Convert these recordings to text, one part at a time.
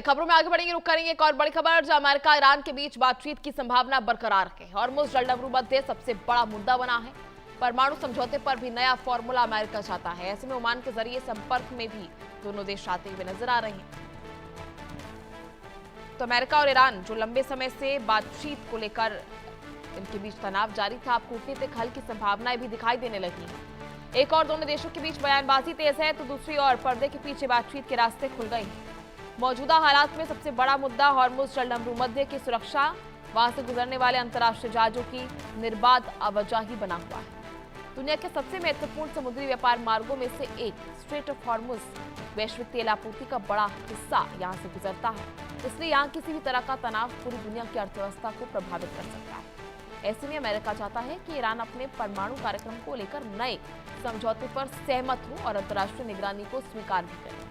खबरों में आगे बढ़ेंगे, रुक करेंगे एक और बड़ी खबर जो अमेरिका ईरान के बीच बातचीत की संभावना बरकरार है। हॉर्मुज़ जलडमरू मध्य सबसे बड़ा मुद्दा बना है। परमाणु समझौते पर भी नया फॉर्मूला अमेरिका चाहता है। ऐसे में ओमान के जरिए संपर्क में भी दोनों देश आते हुए नजर आ रहे हैं। तो अमेरिका और ईरान जो लंबे समय से बातचीत को लेकर इनके बीच तनाव जारी था, अब कूटनीतिक हल की संभावनाएं भी दिखाई देने लगी हैं। एक और दोनों देशों के बीच बयानबाजी तेज है, तो दूसरी ओर पर्दे के पीछे बातचीत के रास्ते खुल गए हैं। मौजूदा हालात में सबसे बड़ा मुद्दा हॉर्मुज़ जलडमरू मध्य की सुरक्षा, वहां से गुजरने वाले अंतर्राष्ट्रीय जहाजों की निर्बाध आवाजाही बना हुआ है। दुनिया के सबसे महत्वपूर्ण समुद्री व्यापार मार्गों में से एक स्ट्रेट ऑफ हॉर्मुज़ वैश्विक तेल आपूर्ति का बड़ा हिस्सा यहां से गुजरता है, इसलिए यहां किसी भी तरह का तनाव पूरी दुनिया की अर्थव्यवस्था को प्रभावित कर सकता है। ऐसे में अमेरिका चाहता है कि ईरान अपने परमाणु कार्यक्रम को लेकर नए समझौते पर सहमत हो और अंतर्राष्ट्रीय निगरानी को स्वीकार भी करे।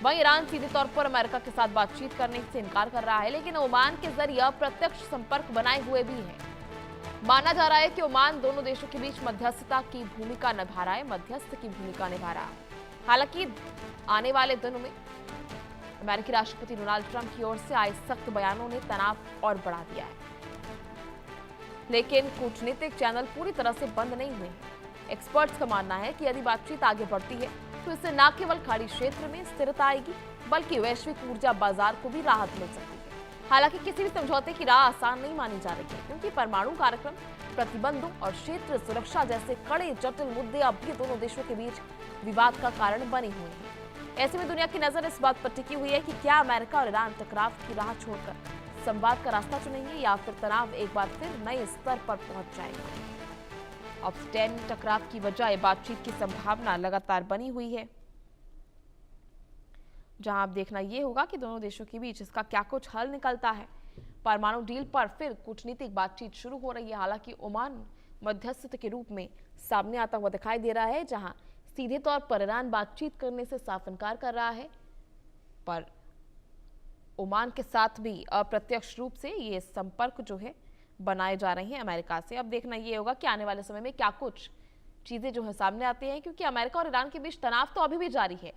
वहीं ईरान सीधे तौर पर अमेरिका के साथ बातचीत करने से इनकार कर रहा है, लेकिन ओमान के जरिए अप्रत्यक्ष संपर्क बनाए हुए भी है। माना जा रहा है कि ओमान दोनों देशों के बीच मध्यस्थता की भूमिका निभा रहा है, मध्यस्थ की भूमिका निभा रहा है। हालांकि आने वाले दिनों में अमेरिकी राष्ट्रपति डोनाल्ड ट्रंप की ओर से आए सख्त बयानों ने तनाव और बढ़ा दिया है, लेकिन कूटनीतिक चैनल पूरी तरह से बंद नहीं हुए हैं। एक्सपर्ट्स का मानना है कि यदि बातचीत आगे बढ़ती है तो इससे न केवल खाड़ी क्षेत्र में स्थिरता आएगी, बल्कि वैश्विक ऊर्जा बाजार को भी राहत मिल सकती है। हालांकि किसी भी समझौते की राह आसान नहीं मानी जा रही है, क्योंकि परमाणु कार्यक्रम, प्रतिबंधों और क्षेत्र सुरक्षा जैसे कड़े जटिल मुद्दे अब भी दोनों देशों के बीच विवाद का कारण बने हुए हैं। ऐसे में दुनिया की नजर इस बात पर टिकी हुई है कि क्या अमेरिका और ईरान टकराव की राह छोड़कर संवाद का रास्ता चुनेंगे या फिर तनाव एक बार फिर नए स्तर पर पहुंच जाएगा। अब स्टैन टकराव की बजाय बातचीत की संभावना लगातार बनी हुई है, जहां अब देखना यह होगा कि दोनों देशों के बीच इसका क्या कुछ हल निकलता है। परमाणु डील पर फिर कूटनीतिक बातचीत शुरू हो रही है। हालांकि ओमान मध्यस्थ के रूप में सामने आता हुआ दिखाई दे रहा है, जहां सीधे तौर पर ईरान बातचीत करने से साफ इनकार कर रहा है, पर ओमान के साथ भी अप्रत्यक्ष रूप से ये संपर्क जो है बनाए जा रहे हैं अमेरिका से। अब देखना ये होगा कि आने वाले समय में क्या कुछ चीजें जो है सामने आती हैं, क्योंकि अमेरिका और ईरान के बीच तनाव तो अभी भी जारी है।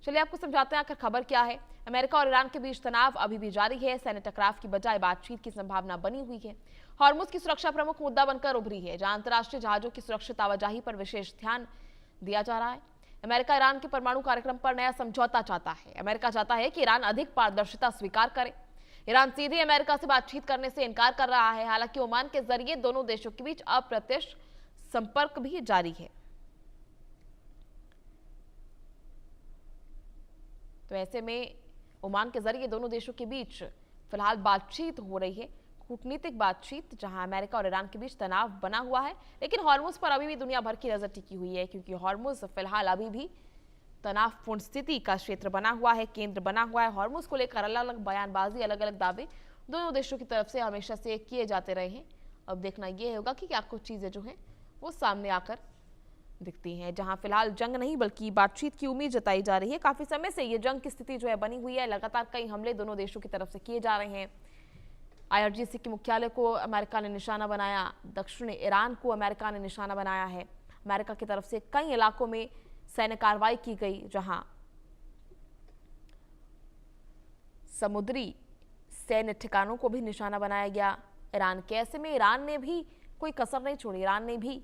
चलिए आपको समझाते हैं आखिर खबर क्या है। अमेरिका और ईरान के बीच तनाव अभी भी जारी है। सैन्य टकराव की बजाय बातचीत की संभावना बनी हुई है। हॉर्मुज़ की सुरक्षा प्रमुख मुद्दा बनकर उभरी है, जहां अंतर्राष्ट्रीय जहाजों की सुरक्षित आवाजाही पर विशेष ध्यान दिया जा रहा है। अमेरिका ईरान के परमाणु कार्यक्रम पर नया समझौता चाहता है। अमेरिका चाहता है कि ईरान अधिक पारदर्शिता स्वीकार करे। ईरान सीधे अमेरिका से बातचीत करने से इनकार कर रहा है। हालांकि ओमान के जरिए दोनों देशों के बीच अप्रत्यक्ष संपर्क भी जारी है। तो ऐसे में ओमान के जरिए दोनों देशों के बीच फिलहाल बातचीत हो रही है, कूटनीतिक बातचीत, जहां अमेरिका और ईरान के बीच तनाव बना हुआ है। लेकिन हॉर्मुज़ पर अभी भी दुनिया भर की नजर टिकी हुई है, क्योंकि हॉर्मुज़ फिलहाल अभी भी तनावपूर्ण स्थिति का क्षेत्र बना हुआ है, केंद्र बना हुआ है। हॉर्मुज़ को लेकर अलग अलग बयानबाजी, अलग अलग दावे दोनों देशों की तरफ से हमेशा से किए जाते रहे हैं। अब देखना यह होगा कि क्या कुछ चीजें जो हैं वो सामने आकर दिखती हैं, जहां फिलहाल जंग नहीं बल्कि बातचीत की उम्मीद जताई जा रही है। काफी समय से ये जंग की स्थिति जो है बनी हुई है। लगातार कई हमले दोनों देशों की तरफ से किए जा रहे हैं। IRGC के मुख्यालय को अमेरिका ने निशाना बनाया, दक्षिण ईरान को अमेरिका ने निशाना बनाया है। अमेरिका की तरफ से कई इलाकों में सैन्य कार्रवाई की गई, जहां समुद्री सैन्य ठिकानों को भी निशाना बनाया गया ईरान के। ऐसे में ईरान ने भी कोई कसर नहीं छोड़ी, ईरान ने भी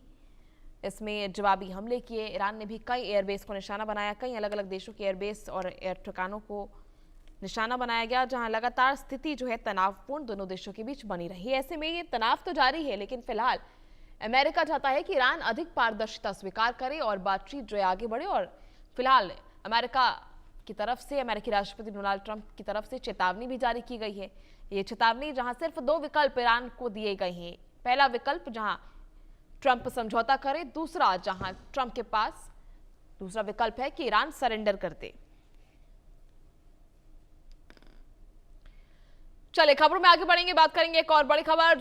इसमें जवाबी हमले किए। ईरान ने भी कई एयरबेस को निशाना बनाया, कई अलग अलग देशों के एयरबेस और एयर ठिकानों को निशाना बनाया गया, जहां लगातार स्थिति जो है तनावपूर्ण दोनों देशों के बीच बनी रही। ऐसे में ये तनाव तो जारी है, लेकिन फिलहाल अमेरिका चाहता है कि ईरान अधिक पारदर्शिता स्वीकार करे और बातचीत जो है आगे बढ़े। और फिलहाल अमेरिका की तरफ से, अमेरिकी राष्ट्रपति डोनाल्ड ट्रंप की तरफ से चेतावनी भी जारी की गई है। ये चेतावनी जहां सिर्फ 2 विकल्प ईरान को दिए गए हैं। पहला विकल्प जहां ट्रंप समझौता करे, दूसरा जहां ट्रंप के पास दूसरा विकल्प है कि ईरान सरेंडर कर दे। चले खबरों में आगे बढ़ेंगे, बात करेंगे एक और बड़ी खबर।